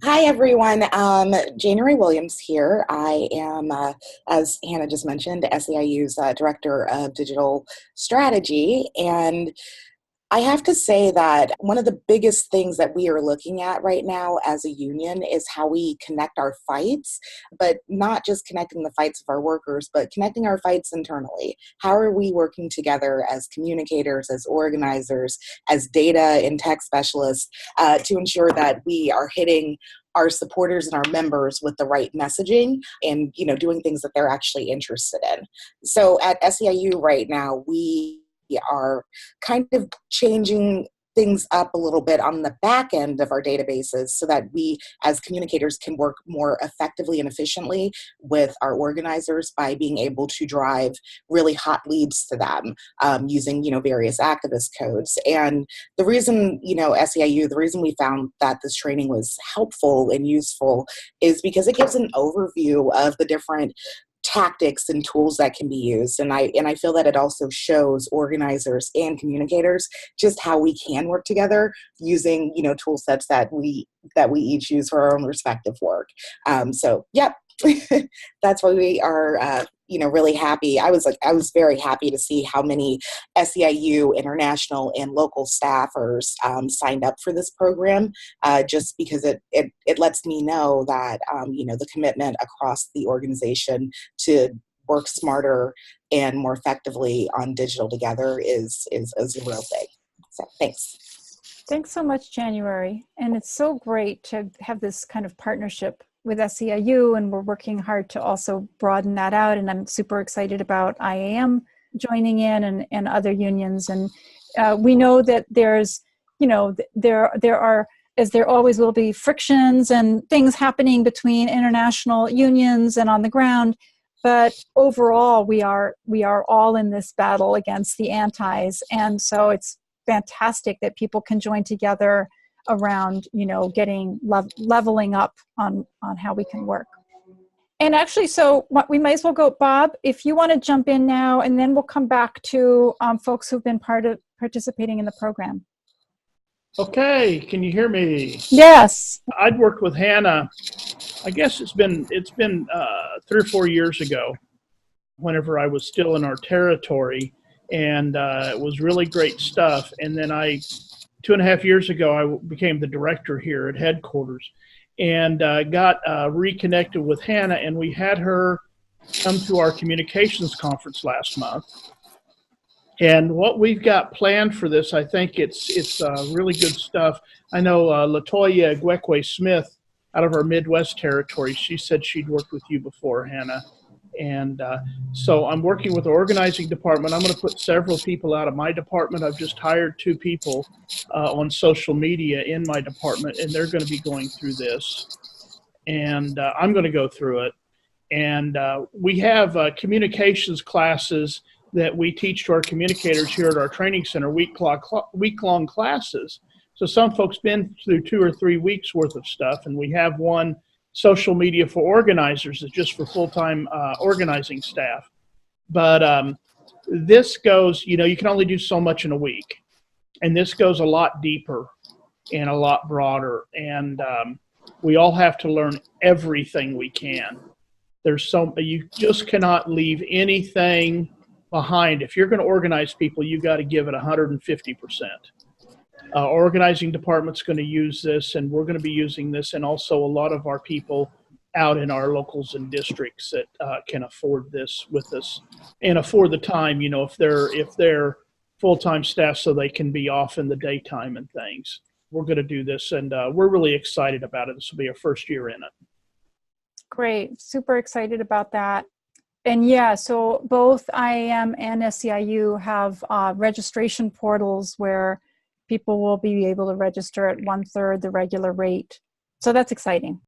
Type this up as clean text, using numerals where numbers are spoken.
Hi, everyone. January Williams here. I am, as Hannah just mentioned, SEIU's Director of Digital Strategy. And I have to say that one of the biggest things that we are looking at right now as a union is how we connect our fights, but not just connecting the fights of our workers, but connecting our fights internally. How are we working together as communicators, as organizers, as data and tech specialists to ensure that we are hitting our supporters and our members with the right messaging and doing things that they're actually interested in. So at SEIU right now, we are kind of changing things up a little bit on the back end of our databases so that we as communicators can work more effectively and efficiently with our organizers by being able to drive really hot leads to them using various activist codes. And the reason SEIU, the reason we found that this training was helpful and useful is because it gives an overview of the different tactics and tools that can be used. And I feel that it also shows organizers and communicators just how we can work together using, tool sets that we each use for our own respective work. So yeah, that's why we are really happy. I was very happy to see how many SEIU international and local staffers signed up for this program, just because it lets me know that the commitment across the organization to work smarter and more effectively on digital together is a real thing. So thanks. Thanks so much, January. And it's so great to have this kind of partnership with SEIU, and we're working hard to also broaden that out. And I'm super excited about IAM joining in and other unions. And we know that there's, there are, as there always will be, frictions and things happening between international unions and on the ground. But overall, we are all in this battle against the antis. And so it's fantastic that people can join together around, getting leveling up on how we can work. And actually, so we might as well go, Bob, if you want to jump in now, and then we'll come back to folks who've been participating in the program. Okay, can you hear me? Yes. I'd worked with Hannah, I guess it's been 3 or 4 years ago, whenever I was still in our territory, and it was really great stuff. And then 2.5 years ago, I became the director here at headquarters, and got reconnected with Hannah, and we had her come to our communications conference last month. And what we've got planned for this, I think it's really good stuff. I know Latoya Gwekwe-Smith out of our Midwest territory, she said she'd worked with you before, Hannah. And so I'm working with the organizing department. I'm going to put several people out of my department. I've just hired 2 people on social media in my department, and they're going to be going through this. And I'm going to go through it. And we have communications classes that we teach to our communicators here at our training center, week-long classes. So some folks been through 2 or 3 weeks worth of stuff, and we have one social media for organizers is just for full-time organizing staff. But this goes, you can only do so much in a week. And this goes a lot deeper and a lot broader. And we all have to learn everything we can. You just cannot leave anything behind. If you're going to organize people, you got to give it 150%. Organizing department's going to use this, and we're going to be using this, and also a lot of our people out in our locals and districts that can afford this with us and afford the time, if they're full-time staff, so they can be off in the daytime and things. We're going to do this, and we're really excited about it. This will be our first year in it. Great. Super excited about that. And yeah, so both IAM and SEIU have registration portals where people will be able to register at 1/3 the regular rate. So that's exciting.